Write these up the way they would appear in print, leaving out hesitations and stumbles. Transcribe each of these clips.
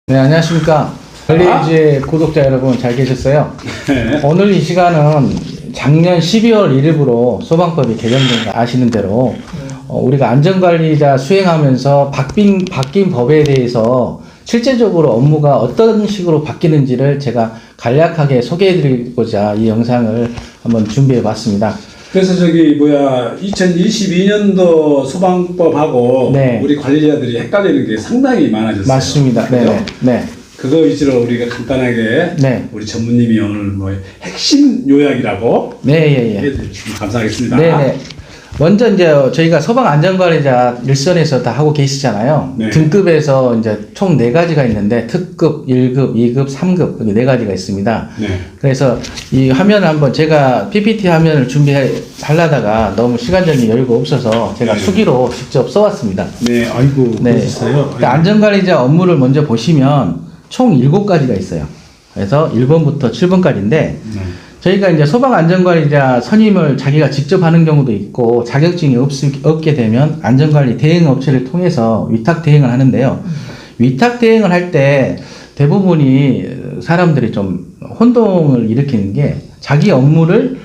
네, 안녕하십니까. 관리지의 구독자 여러분 잘 계셨어요? 네. 오늘 이 시간은 작년 12월 1일부로 소방법이 개정된 거 아시는 대로 우리가 안전관리자 수행하면서 바뀐 법에 대해서 실제적으로 업무가 어떤 식으로 바뀌는지를 제가 간략하게 소개해드리고자 이 영상을 한번 준비해 봤습니다. 그래서 2022년도 소방법하고 네. 우리 관리자들이 헷갈리는 게 상당히 많아졌어요. 맞습니다. 그죠? 네. 그거 위주로 우리가 간단하게 네. 우리 전무님이 오늘 뭐 핵심 요약이라고 네, 해주시면 감사하겠습니다. 네네. 먼저 이제 저희가 소방안전관리자 일선에서 다 하고 계시잖아요. 네. 등급에서 이제 총 4가지가 있는데 특급, 1급, 2급, 3급 이렇게 4가지가 있습니다. 네. 그래서 이 화면을 한번 제가 PPT 화면을 준비하려다가 너무 시간적인 여유가 없어서 제가 네. 수기로 직접 써왔습니다. 네, 아이고, 네. 그러셨어요? 그러니까 안전관리자 업무를 먼저 보시면 총 7가지가 있어요. 그래서 1번부터 7번까지인데 네. 저희가 이제 소방안전관리자 선임을 자기가 직접 하는 경우도 있고 자격증이 없게 되면 안전관리 대행업체를 통해서 위탁 대행을 하는데요. 위탁 대행을 할 때 대부분이 사람들이 좀 혼동을 일으키는 게 자기 업무를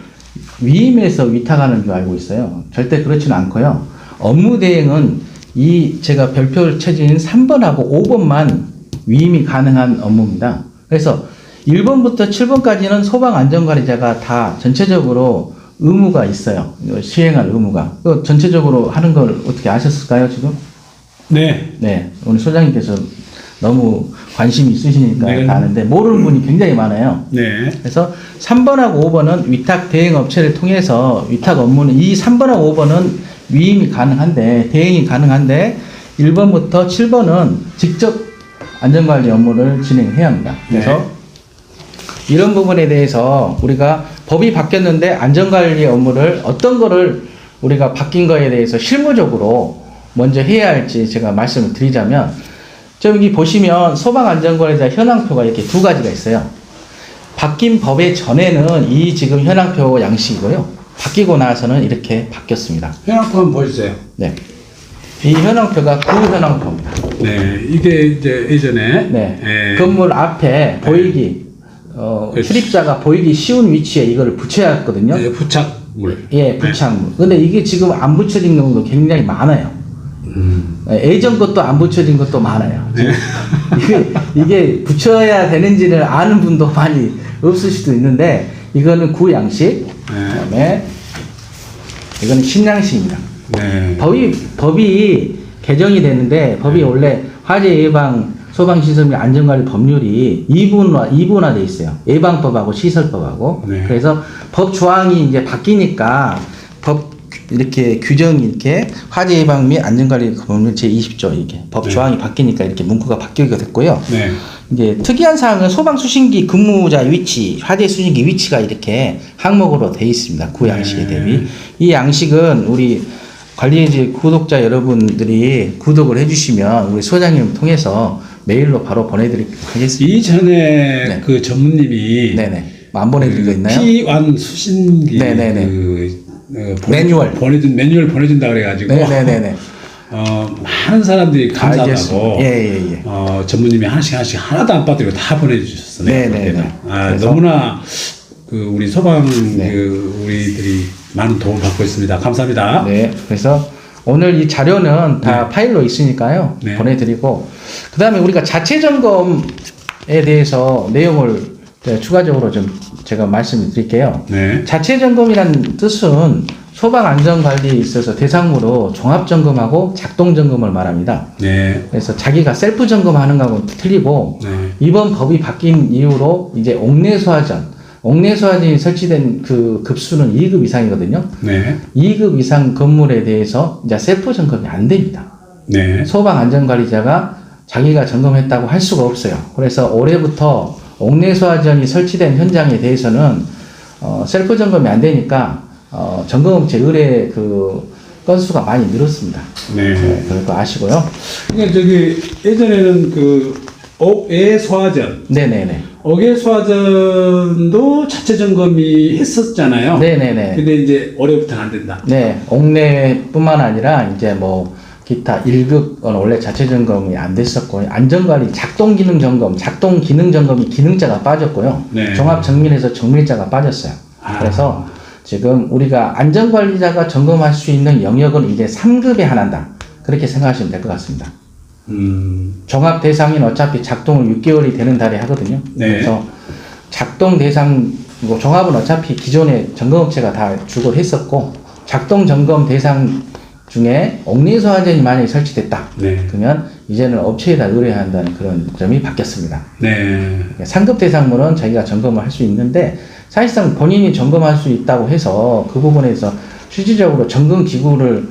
위임해서 위탁하는 줄 알고 있어요. 절대 그렇지는 않고요. 업무 대행은 제가 별표 쳐진 3번하고 5번만 위임이 가능한 업무입니다. 그래서 1번부터 7번까지는 소방안전관리자가 다 전체적으로 의무가 있어요. 시행할 의무가. 전체적으로 하는 걸 어떻게 아셨을까요, 지금? 네. 네. 오늘 소장님께서 너무 관심이 있으시니까 네. 아는데 모르는 분이 굉장히 많아요. 네. 그래서 3번하고 5번은 위탁 대행 업체를 통해서 위탁 업무는 이 3번하고 5번은 위임이 가능한데 대행이 가능한데 1번부터 7번은 직접 안전관리 업무를 진행해야 합니다. 그래서 네. 이런 부분에 대해서 우리가 법이 바뀌었는데 안전관리 업무를 어떤 거를 우리가 바뀐 거에 대해서 실무적으로 먼저 해야 할지 제가 말씀을 드리자면 저기 보시면 소방안전관리자 현황표가 이렇게 2가지가 있어요. 바뀐 법의 전에는 이 지금 현황표 양식이고요. 바뀌고 나서는 이렇게 바뀌었습니다. 현황표 한번 보여주세요. 네. 이 현황표가 현황표입니다. 네. 이게 이제 예전에 네. 건물 앞에 보이기 출입자가 보이기 쉬운 위치에 이걸 붙여야 했거든요. 네, 부착물. 예, 부착물. 근데 이게 지금 안 붙여진 경우도 굉장히 많아요. 예전 것도 안 붙여진 것도 많아요. 네. 이게 붙여야 되는지를 아는 분도 많이 없을 수도 있는데 이거는 구양식. 그다음에 이거는 신양식입니다. 네. 법이 개정이 되는데 법이 원래 화재 예방 소방시설 및 안전관리 법률이 이분화돼 있어요. 예방법하고 시설법하고. 네. 그래서 법 조항이 이제 바뀌니까 이렇게 규정이 이렇게 화재 예방 및 안전관리 법률 제20조 이게 법 네. 조항이 바뀌니까 이렇게 문구가 바뀌게 됐고요. 네. 이제 특이한 사항은 소방 수신기 근무자 위치, 화재 수신기 위치가 이렇게 항목으로 돼 있습니다. 구 양식에 네. 대비. 이 양식은 우리 관리지 구독자 여러분들이 구독을 해주시면 우리 소장님 통해서 메일로 바로 보내드리도록 하겠습니다. 이전에 네. 그 전무님이 네네. 안 보내드린 거 있나요? P1 수신기 네네네. 매뉴얼 보내준다 그래가지고 네네네네. 많은 사람들이 감사하다고 예예예. 전무님이 하나씩 하나도 안 빠뜨리고 다 보내주셨어요. 네네네. 그래서 너무나 그 우리 소방 네. 우리들이 많은 도움을 받고 있습니다. 감사합니다. 네. 그래서 오늘 이 자료는 다 파일로 있으니까요. 네. 보내드리고 그 다음에 우리가 자체 점검에 대해서 내용을 추가적으로 좀 제가 말씀을 드릴게요. 네. 자체 점검이라는 뜻은 소방 안전 관리에 있어서 대상으로 종합 점검하고 작동 점검을 말합니다. 네. 그래서 자기가 셀프 점검하는 거하고는 틀리고 네. 이번 법이 바뀐 이후로 이제 옥내소화전이 설치된 그 급수는 2급 이상이거든요. 네. 2급 이상 건물에 대해서 이제 셀프 점검이 안 됩니다. 네. 소방 안전관리자가 자기가 점검했다고 할 수가 없어요. 그래서 올해부터 옥내소화전이 설치된 현장에 대해서는 셀프 점검이 안 되니까 점검업체 의뢰 그 건수가 많이 늘었습니다. 네. 그럴 거 아시고요. 그러니까 예전에는 그 옥외 소화전, 네네네. 옥외 소화전도 자체 점검이 했었잖아요. 네네네. 근데 이제 올해부터는 안 된다. 네, 옥내뿐만 아니라 이제 뭐 기타 1급은 원래 자체 점검이 안 됐었고요. 안전관리 작동 기능 점검, 작동 기능 점검이 기능자가 빠졌고요. 네. 종합 정밀에서 정밀자가 빠졌어요. 그래서 지금 우리가 안전관리자가 점검할 수 있는 영역은 이제 3급에 한한다. 그렇게 생각하시면 될 것 같습니다. 종합 대상인 어차피 작동을 6개월이 되는 달에 하거든요. 네. 그래서 작동 대상, 종합은 어차피 기존에 점검업체가 다 주고 했었고, 작동 점검 대상 중에 옥내소화전이 만약에 설치됐다. 네. 그러면 이제는 업체에다 의뢰한다는 그런 점이 바뀌었습니다. 네. 상급 대상물은 자기가 점검을 할 수 있는데, 사실상 본인이 점검할 수 있다고 해서 그 부분에서 실질적으로 점검 기구를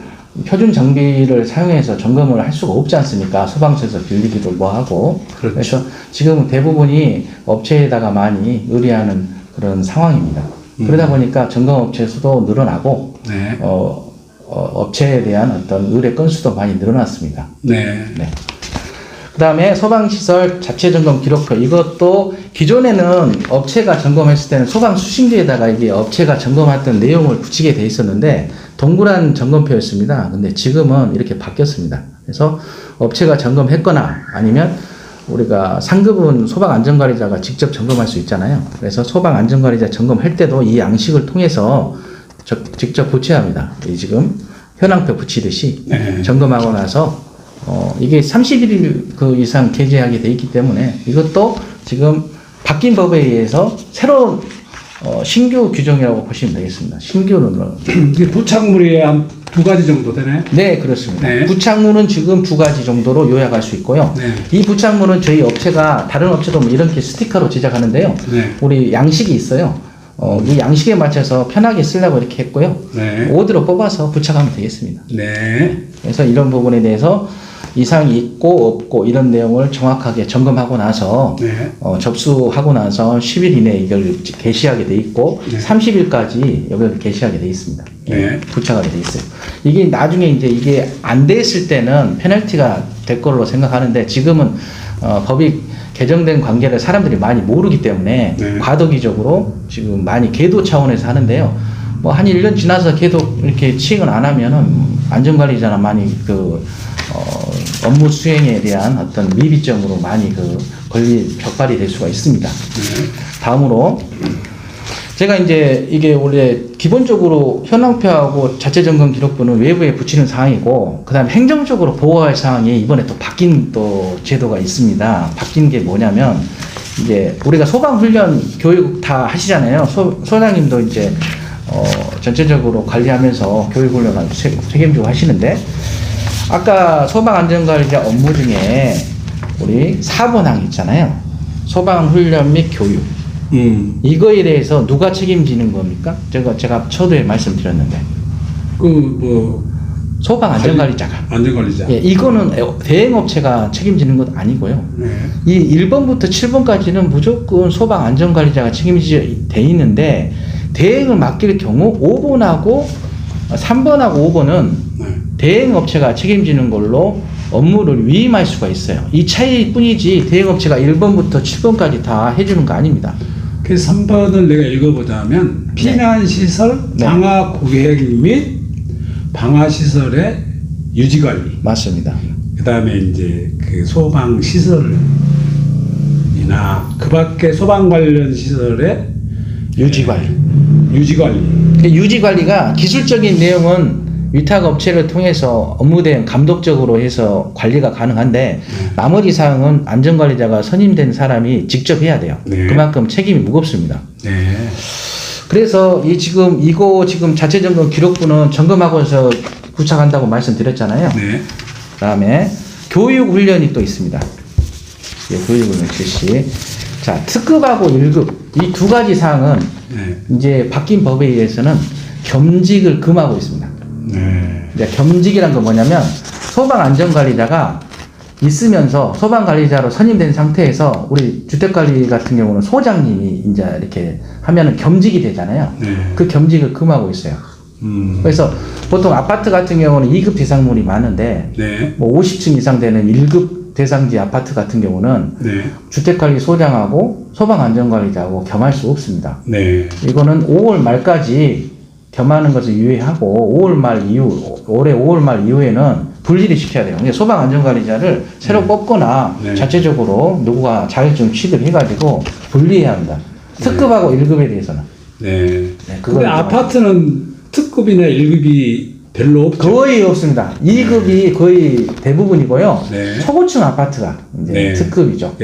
표준 장비를 사용해서 점검을 할 수가 없지 않습니까? 소방서에서 빌리기도 하고. 그렇죠. 그래서 지금 대부분이 업체에다가 많이 의뢰하는 그런 상황입니다. 그러다 보니까 점검업체 수도 늘어나고, 네. 업체에 대한 어떤 의뢰 건수도 많이 늘어났습니다. 네. 네. 그 다음에 소방시설 자체 점검 기록표. 이것도 기존에는 업체가 점검했을 때는 소방 수신기에다가 이게 업체가 점검했던 내용을 붙이게 돼 있었는데 동그란 점검표였습니다. 근데 지금은 이렇게 바뀌었습니다. 그래서 업체가 점검했거나 아니면 우리가 상급은 소방안전관리자가 직접 점검할 수 있잖아요. 그래서 소방안전관리자 점검할 때도 이 양식을 통해서 직접 붙여야 합니다. 이 지금 현황표 붙이듯이 네. 점검하고 나서 이게 31일 그 이상 게재하게 돼 있기 때문에 이것도 지금 바뀐 법에 의해서 새로운 신규 규정이라고 보시면 되겠습니다. 신규는 이게 부착물이 한 2가지 정도 되네. 네, 그렇습니다. 네. 부착물은 지금 2가지 정도로 요약할 수 있고요. 네. 이 부착물은 저희 업체가 다른 업체도 뭐 이렇게 스티커로 제작하는데요. 네. 우리 양식이 있어요. 이 양식에 맞춰서 편하게 쓰려고 이렇게 했고요. 네. 오드로 뽑아서 부착하면 되겠습니다. 네. 그래서 이런 부분에 대해서 이상이 있고 없고 이런 내용을 정확하게 점검하고 나서 네. 접수하고 나서 10일 이내에 이걸 게시하게 돼 있고 네. 30일까지 여기를 게시하게 돼 있습니다. 네. 부착하게 돼 있어요. 이게 나중에 이제 이게 안 됐을 때는 페널티가 될 걸로 생각하는데 지금은 법이 개정된 관계를 사람들이 많이 모르기 때문에 네. 과도기적으로 지금 많이 계도 차원에서 하는데요. 뭐 한 1년 지나서 계속 이렇게 치행을 안 하면은 안전관리자나 많이 업무 수행에 대한 어떤 미비점으로 많이 벽발이 될 수가 있습니다. 다음으로 제가 이제 이게 원래 기본적으로 현황표하고 자체 점검 기록부는 외부에 붙이는 사항이고 그다음에 행정적으로 보호할 사항이 이번에 또 바뀐 또 제도가 있습니다. 바뀐 게 뭐냐면 이제 우리가 소방 훈련 교육 다 하시잖아요. 소장님도 이제 전체적으로 관리하면서 교육 훈련을 책임지고 하시는데 아까 소방안전관리자 업무 중에 우리 4번항 있잖아요. 소방훈련 및 교육. 이거에 대해서 누가 책임지는 겁니까? 제가 초도에 말씀드렸는데. 소방안전관리자가. 안전관리자. 예, 이거는 대행업체가 책임지는 것 아니고요. 네. 이 1번부터 7번까지는 무조건 소방안전관리자가 책임지게 돼 있는데 대행을 맡길 경우 5번하고 3번하고 5번은 네. 대행업체가 책임지는 걸로 업무를 위임할 수가 있어요. 이 차이뿐이지 대행업체가 1번부터 7번까지 다 해주는 거 아닙니다. 그 3번을 내가 읽어보자면 피난시설 네. 방화구획 및 방화시설의 유지관리. 맞습니다. 그 다음에 이제 그 소방시설이나 그 밖에 소방 관련 시설의 유지관리. 유지관리. 유지관리가 기술적인 내용은 위탁업체를 통해서 업무 대행 감독적으로 해서 관리가 가능한데 나머지 사항은 안전관리자가 선임된 사람이 직접 해야 돼요. 네. 그만큼 책임이 무겁습니다. 네. 그래서 이거 지금 자체 점검 기록부는 점검하고서 부착한다고 말씀드렸잖아요. 네. 그다음에 교육 훈련이 또 있습니다. 예, 교육 훈련 실시. 자, 특급하고 1급 이 2가지 사항은 네. 이제 바뀐 법에 의해서는 겸직을 금하고 있습니다. 네. 이제 겸직이란 건 뭐냐면 소방안전관리자가 있으면서 소방관리자로 선임된 상태에서 우리 주택관리 같은 경우는 소장님이 이제 이렇게 하면은 겸직이 되잖아요. 네. 그 겸직을 금하고 있어요. 그래서 보통 아파트 같은 경우는 2급 대상물이 많은데 네. 뭐 50층 이상 되는 1급 대상지 아파트 같은 경우는 네. 주택관리 소장하고 소방안전관리자하고 겸할 수 없습니다. 네. 이거는 5월 말까지 겸하는 것을 유예하고 5월 말 이후 올해 5월 말 이후에는 분리를 시켜야 돼요. 그러니까 소방안전관리자를 새로 뽑거나 네. 자체적으로 누구가 자격증 취득 해가지고 분리해야 합니다. 특급하고 1급에 대해서는. 네. 네, 근데 아파트는 특급이나 1급이 별로 없죠. 거의 없습니다. 2급이 거의 대부분이고요. 네. 초고층 아파트가 이제 네. 특급이죠.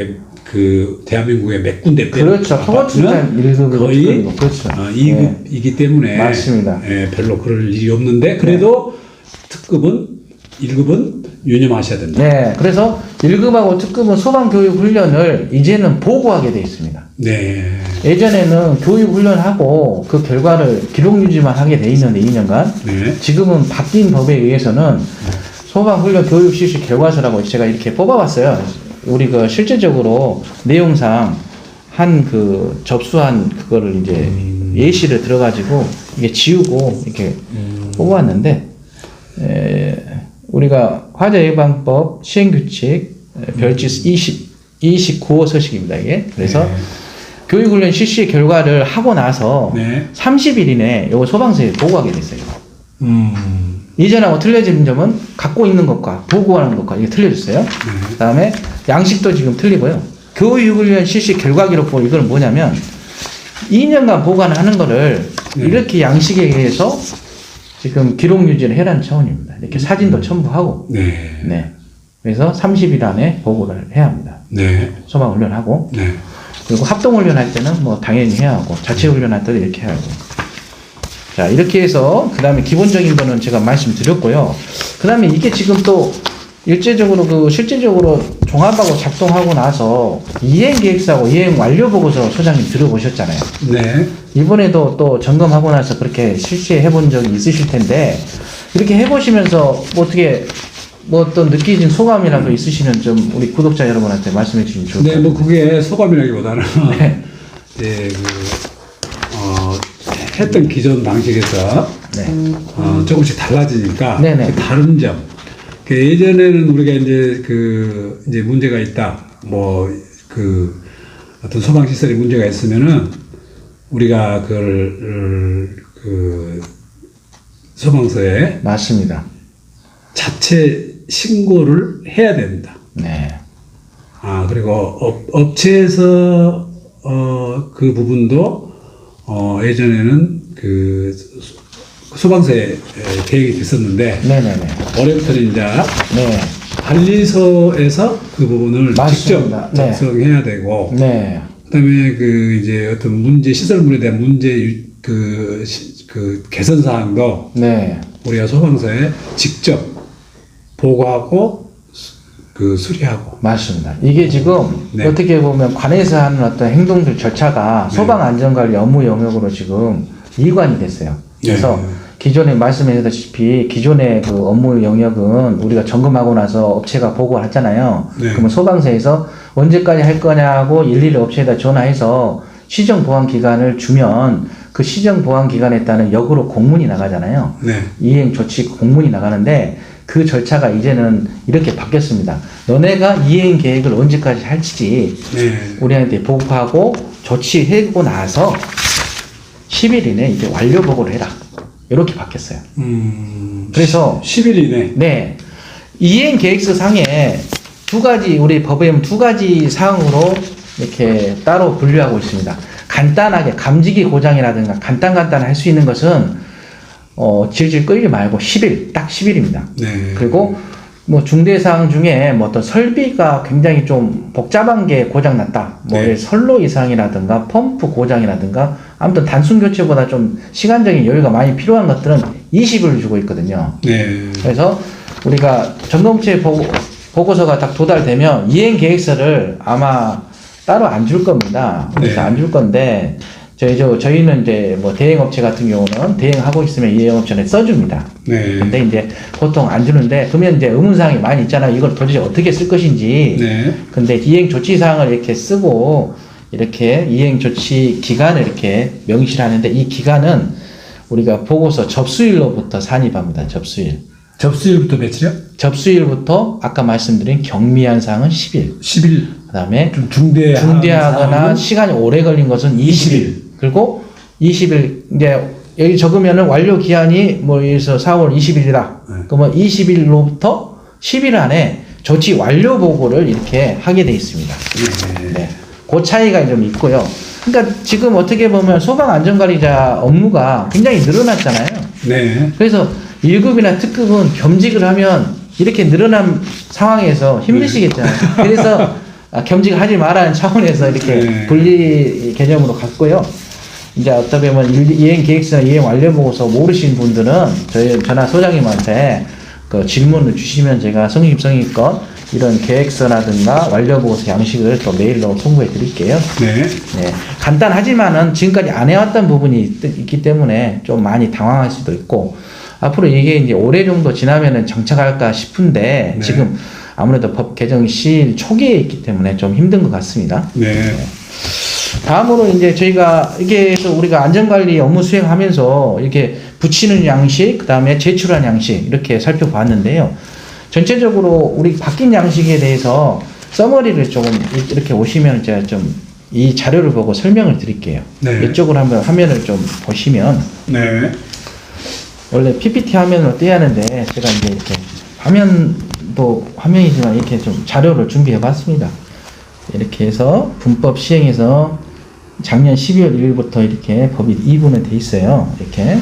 그 대한민국의 몇 군데 빼는 그렇죠. 초고층은 1급이고 거의 특급이고. 그렇죠. 2급이기 때문에 맞습니다. 별로 그럴 일이 없는데 그래도 특급은 1급은 유념하셔야 됩니다. 네. 그래서 1급하고 특급은 소방교육 훈련을 이제는 보고하게 되어 있습니다. 네. 예전에는 교육 훈련하고 그 결과를 기록 유지만 하게 돼 있는데 2년간 네. 지금은 바뀐 법에 의해서는 소방 훈련 교육 실시 결과서라고 제가 이렇게 뽑아봤어요. 우리 그 실제적으로 내용상 한 그 접수한 그거를 이제 예시를 들어가지고 이게 지우고 이렇게 뽑아왔는데 우리가 화재 예방법 시행규칙 별지 29호 서식입니다 이게. 그래서 네. 교육훈련 실시 결과를 하고 나서 네. 30일 이내에 요거 소방서에 보고하게 됐어요. 이전하고 틀려진 점은 갖고 있는 것과 보고하는 것과 이게 틀려졌어요. 그 다음에 양식도 지금 틀리고요. 교육훈련 실시 결과 기록부 이거는 뭐냐면 2년간 보관하는 거를 네. 이렇게 양식에 의해서 지금 기록 유지를 해라는 차원입니다. 이렇게 사진도 첨부하고. 네. 네. 그래서 30일 안에 보고를 해야 합니다. 네. 소방훈련하고. 네. 그리고 합동훈련 할 때는 뭐 당연히 해야 하고, 자체훈련 할 때도 이렇게 해야 하고. 자, 이렇게 해서, 그 다음에 기본적인 거는 제가 말씀드렸고요. 그 다음에 이게 지금 또, 일제적으로 실제적으로 종합하고 작동하고 나서, 이행계획서하고 이행완료보고서 소장님 들어보셨잖아요. 네. 이번에도 또 점검하고 나서 그렇게 실시해 본 적이 있으실 텐데, 이렇게 해보시면서 뭐 어떻게, 뭐 어떤 느끼신 소감이라도 있으시면 좀 우리 구독자 여러분한테 말씀해 주시면 좋을 것 네, 같아요. 뭐 그게 소감이라기보다는 네. 예, 했던 기존 방식에서 네. 조금씩 달라지니까 네네. 그 다른 점. 그 예전에는 우리가 이제 문제가 있다. 뭐 그 어떤 소방 시설에 문제가 있으면은 우리가 그걸 그 소방서에 맞습니다. 자체 신고를 해야 됩니다. 네. 그리고 업체에서 그 부분도 예전에는 그 소방서에 계획이 됐었는데 네네네. 올해부터는 이제 네. 관리소에서 그 부분을 맞습니다. 직접 작성해야 되고 네. 그다음에 그 이제 어떤 문제 시설물에 대한 문제 그 개선 사항도 네. 우리가 소방서에 직접 보고하고 그 수리하고. 맞습니다. 이게 지금 네. 어떻게 보면 관에서 하는 어떤 행동들 절차가 네. 소방 안전관리 업무 영역으로 지금 이관이 됐어요. 그래서 네. 기존에 말씀하셨다시피 기존의 그 업무 영역은 우리가 점검하고 나서 업체가 보고를 하잖아요. 네. 그러면 소방서에서 언제까지 할 거냐고 일일이 업체에다 전화해서 시정 보안 기간을 주면 그 시정 보안 기간에 따른 역으로 공문이 나가잖아요. 네. 이행 조치 공문이 나가는데 그 절차가 이제는 이렇게 바뀌었습니다. 너네가 이행 계획을 언제까지 할지 네. 우리한테 보고하고 조치하고 나서 10일 이내에 이제 완료 보고를 해라. 이렇게 바뀌었어요. 그래서 10일 이내. 네. 이행 계획서 상에 두 가지, 우리 법에 보면 두 가지 사항으로 이렇게 따로 분류하고 있습니다. 간단하게 감지기 고장이라든가 간단한 할 수 있는 것은 질질 끌지 말고 10일, 딱 10일입니다. 네. 그리고 뭐 중대사항 중에 뭐 어떤 설비가 굉장히 좀 복잡한 게 고장났다. 뭐 네. 선로 이상이라든가 펌프 고장이라든가 아무튼 단순 교체보다 좀 시간적인 여유가 많이 필요한 것들은 20일 주고 있거든요. 네. 그래서 우리가 점검체 보고서가 딱 도달되면 이행 계획서를 아마 따로 안 줄 겁니다. 그래서 네. 안 줄 건데 저희는 이제 뭐 대행업체 같은 경우는 대행하고 있으면 이행업체는 써줍니다. 네. 근데 이제 보통 안 주는데 그러면 이제 의문사항이 많이 있잖아요. 이걸 도대체 어떻게 쓸 것인지. 네. 근데 이행 조치 사항을 이렇게 쓰고 이렇게 이행 조치 기간을 이렇게 명시를 하는데 이 기간은 우리가 보고서 접수일로부터 산입합니다. 접수일. 접수일부터 며칠이요? 접수일부터 아까 말씀드린 경미한 사항은 10일. 10일. 그다음에 좀 중대하거나 사항은 시간이 오래 걸린 것은 20일. 그리고 20일 이제 여기 적으면은 완료 기한이 뭐 예를 들어서 4월 20일이다. 네. 그러면 20일로부터 10일 안에 조치 완료 보고를 이렇게 하게 돼 있습니다. 네. 그 차이가 좀 있고요. 그러니까 지금 어떻게 보면 소방안전관리자 업무가 굉장히 늘어났잖아요. 네. 그래서 1급이나 특급은 겸직을 하면 이렇게 늘어난 상황에서 힘드시겠잖아요. 그래서 겸직을 하지 말라는 차원에서 이렇게 분리 개념으로 갔고요. 이제 어떻게 보면 이행 계획서나 이행 완료 보고서 모르신 분들은 저나 소장님한테 그 질문을 주시면 제가 성심성의껏 이런 계획서라든가 완료 보고서 양식을 또 메일로 송부해 드릴게요. 네. 네. 간단하지만은 지금까지 안 해왔던 부분이 있기 때문에 좀 많이 당황할 수도 있고, 앞으로 이게 이제 올해 정도 지나면은 정착할까 싶은데, 네. 지금 아무래도 법 개정 시일 초기에 있기 때문에 좀 힘든 것 같습니다. 네. 다음으로 이제 저희가 이게 해서 우리가 안전관리 업무 수행하면서 이렇게 붙이는 양식, 그 다음에 제출한 양식 이렇게 살펴봤는데요. 전체적으로 우리 바뀐 양식에 대해서 서머리를 조금 이렇게 오시면 제가 좀 이 자료를 보고 설명을 드릴게요. 네. 이쪽으로 한번 화면을 좀 보시면, 네. 원래 PPT 화면으로 떼야 하는데 제가 이제 이렇게 화면이지만 이렇게 좀 자료를 준비해 봤습니다. 이렇게 해서 분법 시행에서 작년 12월 1일부터 이렇게 법이 2부는 돼 있어요. 이렇게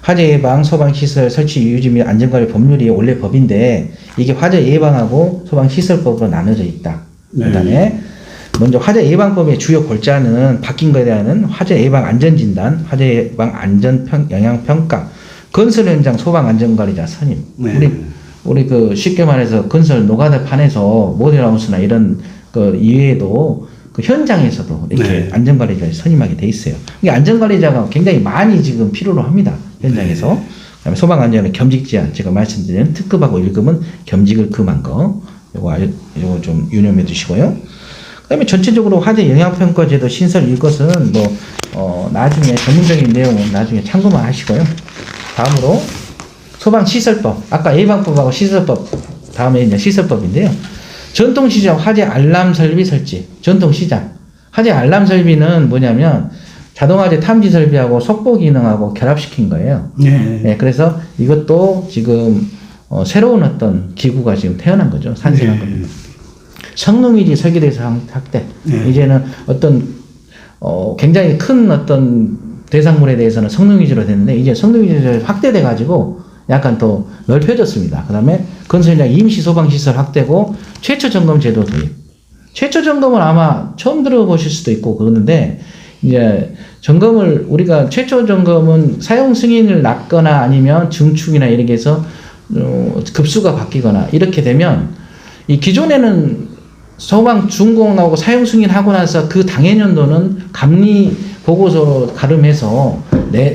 화재 예방, 소방 시설 설치 유지 및 안전관리 법률이 원래 법인데 이게 화재 예방하고 소방 시설법으로 나눠져 있다. 네. 그다음에 먼저 화재 예방법의 주요 골자는 바뀐 거에 대한 화재 예방 안전 진단, 화재 예방 안전 영향 평가, 건설 현장 소방 안전관리자 선임. 네. 우리 그 쉽게 말해서 건설 노가다판에서 모델하우스나 이런 그 이외에도 그 현장에서도 이렇게 네. 안전관리자를 선임하게 돼 있어요. 이게 안전관리자가 굉장히 많이 지금 필요로 합니다. 현장에서. 네. 그다음에 소방안전의 겸직 제한, 제가 말씀드린 특급하고 1급은 겸직을 금한 거, 요거 좀 유념해 두시고요. 그다음에 전체적으로 화재 영향평가제도 신설 이것은 나중에 전문적인 내용은 나중에 참고만 하시고요. 다음으로 소방시설법, 아까 예방법하고 시설법, 다음에 이제 시설법인데요. 전통시장 화재 알람 설비 설치. 전통시장 화재 알람 설비는 뭐냐면 자동화재 탐지 설비하고 속보 기능하고 결합시킨 거예요. 네. 네, 그래서 이것도 지금 새로운 어떤 기구가 지금 태어난 거죠. 산생한 네. 겁니다. 성능위지 설계대상 확대. 네. 이제는 어떤 굉장히 큰 어떤 대상물에 대해서는 성능위주로 됐는데 이제 성능위주로 확대돼 가지고 약간 더 넓혀졌습니다. 그 다음에 건설장 임시 소방시설 확대고 최초 점검 제도 도입. 최초 점검은 아마 처음 들어보실 수도 있고 그러는데 이제 점검을 우리가 최초 점검은 사용 승인을 놨거나 아니면 증축이나 이렇게 해서 급수가 바뀌거나 이렇게 되면 이 기존에는 소방 준공하고 사용 승인하고 나서 그 당해년도는 감리 보고서로 가름해서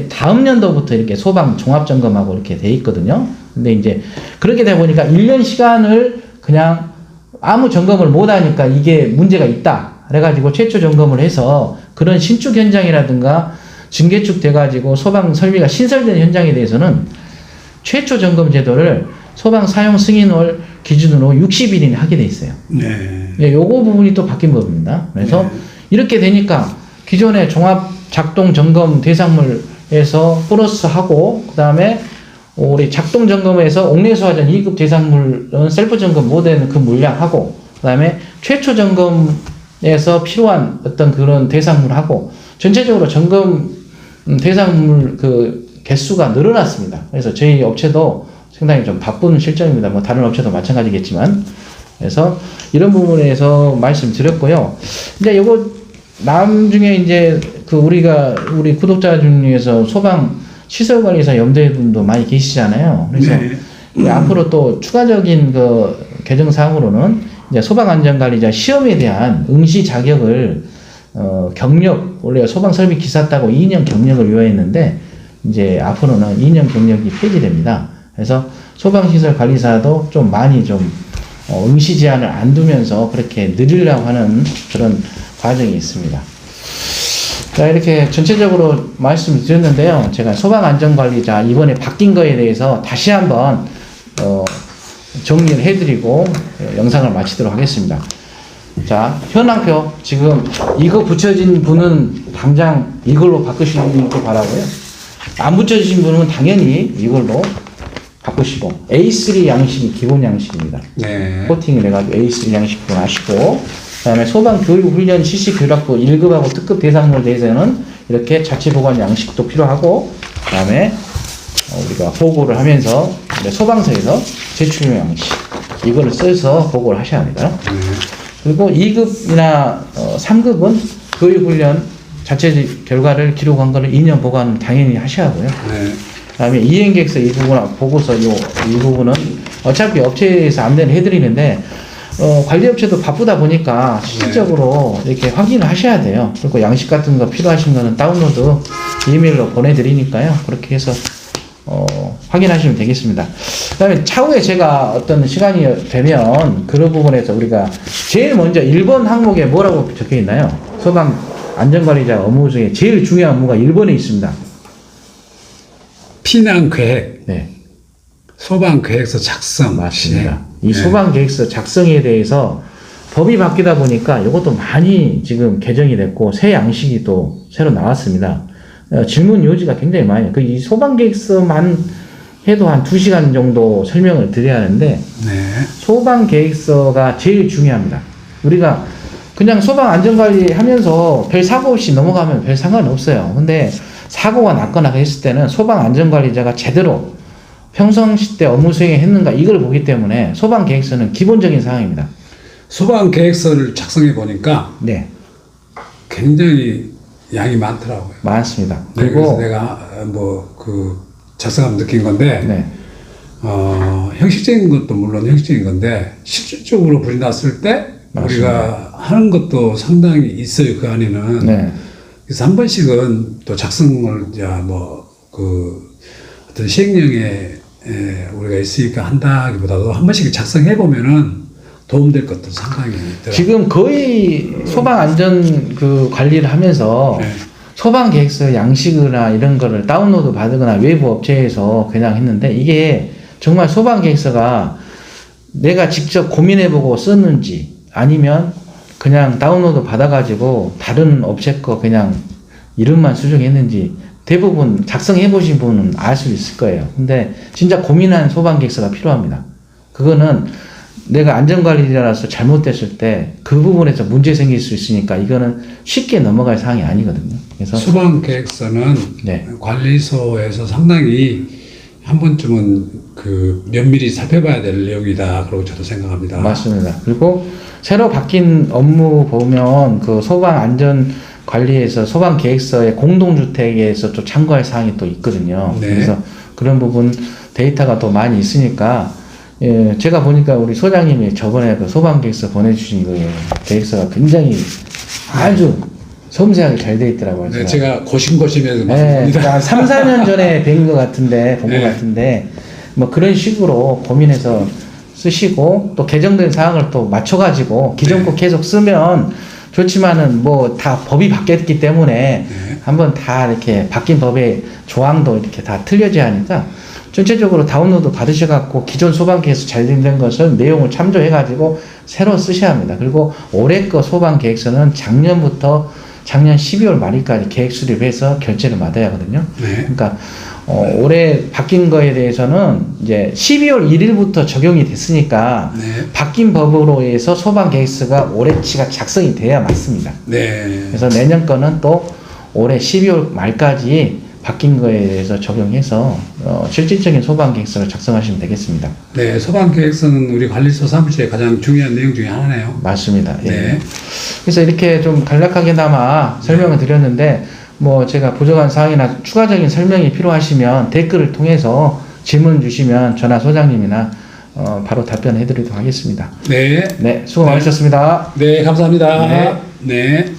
다음 년도부터 이렇게 소방 종합 점검하고 이렇게 돼 있거든요. 근데 이제 그렇게 되다 보니까 1년 시간을 그냥 아무 점검을 못 하니까 이게 문제가 있다. 그래가지고 최초 점검을 해서 그런 신축 현장이라든가 증개축 돼가지고 소방 설비가 신설된 현장에 대해서는 최초 점검 제도를 소방 사용 승인월 기준으로 60일이나 하게 돼 있어요. 네. 예, 요거 부분이 또 바뀐 법입니다. 그래서 네. 이렇게 되니까 기존의 종합 작동 점검 대상물에서 플러스하고 그 다음에 우리 작동 점검에서 옥내수화전 2급 대상물은 셀프 점검 못되는 그 물량하고 그 다음에 최초 점검에서 필요한 어떤 그런 대상물하고 전체적으로 점검 대상물 그 개수가 늘어났습니다. 그래서 저희 업체도 상당히 좀 바쁜 실정입니다. 뭐 다른 업체도 마찬가지겠지만. 그래서 이런 부분에서 말씀드렸고요. 이제 요거 나중에 이제 그 우리 구독자 중에서 소방 시설관리사 염두분도 많이 계시잖아요. 그래서 네. 앞으로 또 추가적인 그 개정 사항으로는 이제 소방안전관리자 시험에 대한 응시 자격을 경력 원래 소방설비 기사 따고 2년 경력을 요하했는데 이제 앞으로는 2년 경력이 폐지됩니다. 그래서 소방시설 관리사도 좀 많이 좀 응시 제한을 안 두면서 그렇게 늘리려고 하는 그런 과정이 있습니다. 자, 이렇게 전체적으로 말씀을 드렸는데요. 제가 소방안전관리자 이번에 바뀐 거에 대해서 다시 한번 정리를 해드리고 영상을 마치도록 하겠습니다. 자, 현황표 지금 이거 붙여진 분은 당장 이걸로 바꾸시길 바라고요. 안 붙여진 분은 당연히 이걸로 바꾸시고 A3 양식이 기본 양식입니다. 네. 코팅을 해가지고 A3 양식 구분하시고 그다음에 소방교육훈련 실시교육학부 1급하고 특급 대상물에 대해서는 이렇게 자체보관 양식도 필요하고 그다음에 우리가 보고를 하면서 소방서에서 제출용 양식 이거를 써서 보고를 하셔야 합니다. 네. 그리고 2급이나 3급은 교육훈련 자체 결과를 기록한 거를 2년 보관 당연히 하셔야 하고요. 네. 그다음에 이행계획서 이 부분 보고서 이 부분은 어차피 업체에서 안내를 해드리는데 관리업체도 바쁘다 보니까 실질적으로 이렇게 확인을 하셔야 돼요. 그리고 양식 같은 거 필요하신 거는 다운로드 이메일로 보내드리니까요. 그렇게 해서 확인하시면 되겠습니다. 그다음에 차후에 제가 어떤 시간이 되면 그런 부분에서 우리가 제일 먼저 1번 항목에 뭐라고 적혀 있나요? 소방 안전관리자 업무 중에 제일 중요한 업무가 1번에 있습니다. 피난 계획, 네. 소방 계획서 작성. 맞습니다. 네. 이 소방 계획서 작성에 대해서 법이 바뀌다 보니까 이것도 많이 지금 개정이 됐고 새 양식이 또 새로 나왔습니다. 질문 요지가 굉장히 많아요. 이 소방 계획서만 해도 한 2시간 정도 설명을 드려야 하는데 네. 소방 계획서가 제일 중요합니다. 우리가 그냥 소방 안전관리 하면서 별 사고 없이 넘어가면 별 상관 없어요. 근데 사고가 났거나 했을 때는 소방 안전관리자가 제대로 평상시 때 업무 수행을 했는가 이걸 보기 때문에 소방 계획서는 기본적인 사항입니다. 소방 계획서를 작성해 보니까 네. 굉장히 양이 많더라고요. 많습니다. 네, 그리고 그래서 내가 작성하면서 느낀 건데 네. 형식적인 것도 물론 형식적인 건데 실질적으로 불이 났을 때 맞습니다. 우리가 하는 것도 상당히 있어요. 그 안에는. 네. 그래서 한 번씩은 또 작성을 어떤 시행령에 우리가 있으니까 한다기보다도 한 번씩 작성해 보면은 도움될 것도 상당히 있더라고요. 지금 거의 소방 안전 관리를 하면서 네. 소방 계획서 양식이나 이런 거를 다운로드 받거나 외부 업체에서 그냥 했는데 이게 정말 소방 계획서가 내가 직접 고민해보고 썼는지 아니면 그냥 다운로드 받아가지고 다른 업체 거 그냥 이름만 수정했는지 대부분 작성해보신 분은 알 수 있을 거예요. 근데 진짜 고민한 소방 계획서가 필요합니다. 그거는 내가 안전관리자라서 잘못됐을 때 그 부분에서 문제 생길 수 있으니까 이거는 쉽게 넘어갈 사항이 아니거든요. 그래서 소방 계획서는 네. 관리소에서 상당히 한 번쯤은 면밀히 살펴봐야 될 내용이다. 그러고 저도 생각합니다. 맞습니다. 그리고 새로 바뀐 업무 보면 소방 안전 관리에서 소방 계획서에 공동주택에서 또 참고할 사항이 또 있거든요. 네. 그래서 그런 부분 데이터가 더 많이 있으니까 제가 보니까 우리 소장님이 저번에 소방 계획서 보내주신 계획서가 굉장히 아주 섬세하게 잘 돼 있더라고요. 네, 제가 고심고심해서 네, 맞습니다. 한 3, 4년 전에 본 것 같은데, 네. 뭐 그런 식으로 고민해서 쓰시고, 또 개정된 사항을 또 맞춰가지고, 기존 거 계속 쓰면 좋지만은 뭐 다 법이 바뀌었기 때문에 네. 한번 다 이렇게 바뀐 법의 조항도 이렇게 다 틀려져야 하니까, 전체적으로 다운로드 받으셔갖고 기존 소방 계획서 잘 된 것을 내용을 참조해가지고 새로 쓰셔야 합니다. 그리고 올해 거 소방 계획서는 작년부터 작년 12월 말일까지 계획 수립해서 결제를 받아야 하거든요. 네. 그러니까 올해 바뀐 거에 대해서는 이제 12월 1일부터 적용이 됐으니까 네. 바뀐 법으로 해서 소방 계획서가 올해치가 작성이 돼야 맞습니다. 네. 그래서 내년 거는 또 올해 12월 말까지 바뀐 거에 대해서 적용해서 실질적인 소방 계획서를 작성하시면 되겠습니다. 네, 소방 계획서는 우리 관리소 사무실의 가장 중요한 내용 중에 하나네요. 맞습니다. 예. 네. 그래서 이렇게 좀 간략하게나마 설명을 드렸는데 뭐 제가 부족한 사항이나 추가적인 설명이 필요하시면 댓글을 통해서 질문 주시면 저나 소장님이나 바로 답변해 드리도록 하겠습니다. 네. 네, 수고 많으셨습니다. 네, 감사합니다. 네. 네.